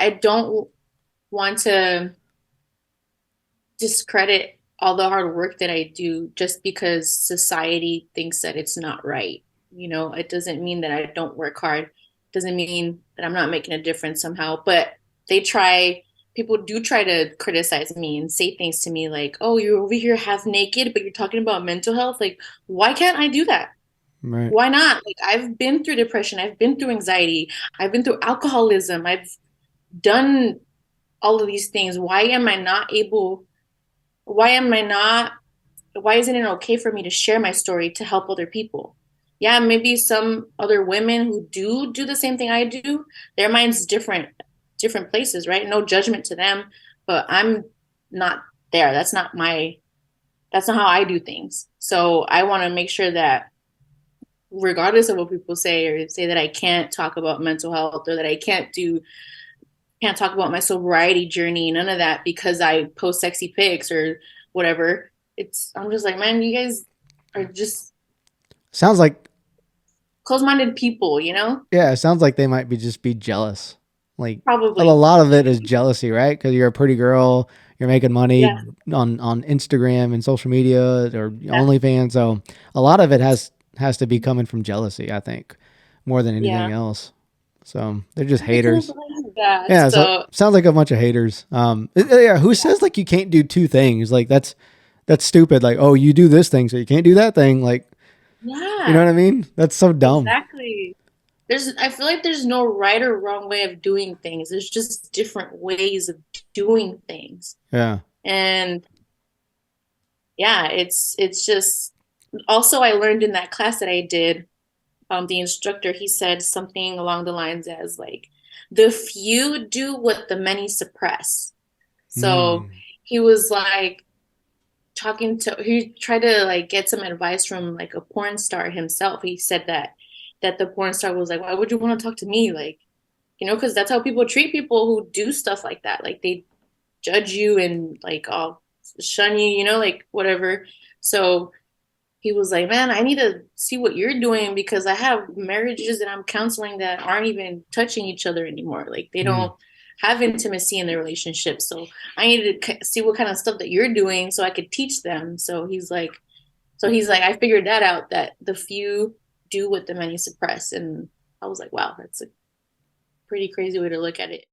I don't want to discredit all the hard work that I do just because society thinks that it's not right. It doesn't mean that I don't work hard. It doesn't mean that I'm not making a difference somehow. But they try, people do try to criticize me and say things to me like, oh, you're over here half naked, but you're talking about mental health. Like, why can't I do that? Right. Why not? Like, I've been through depression, I've been through anxiety, I've been through alcoholism, I've done all of these things. Why am I not why isn't it okay for me to share my story to help other people? Yeah, maybe some other women who do the same thing I do, their mind's different places, right? No judgment to them, but I'm not there. That's not how I do things. So I want to make sure that regardless of what people say or say that I can't talk about mental health or that I can't talk about my sobriety journey, none of that because I post sexy pics or whatever. I'm just like, man, you guys are just Sounds like close-minded people, you know? yeah, it sounds like they might be jealous. Like a Probably. lot of it is jealousy, right? Because you're a pretty girl, you're making money Yeah. on Instagram and social media or Yeah. OnlyFans. So a lot of it has to be coming from jealousy, I think, more than anything Yeah. else. So they're just I don't haters. believe that. Yeah, so So, sounds like a bunch of haters. Yeah, who says like you can't do two things? Like that's stupid. Like, oh, you do this thing, so you can't do that thing. Like, you know what yeah, I mean? That's so dumb. exactly. I feel like there's no right or wrong way of doing things. There's just different ways of doing things. Yeah. And yeah, it's just also I learned in that class that I did, the instructor, he said something along the lines as like, the few do what the many suppress. So Mm. he was like he tried to like get some advice from like a porn star himself. He said that the porn star was like, why would you want to talk to me? Like, because that's how people treat people who do stuff like that. Like they judge you and like I'll shun you, like whatever. So he was like, man, I need to see what you're doing because I have marriages that I'm counseling that aren't even touching each other anymore. Like they Mm. don't have intimacy in their relationship. So I need to see what kind of stuff that you're doing so I could teach them. So he's like, I figured that out, that the few do what the many suppress. And I was like, wow, that's a pretty crazy way to look at it.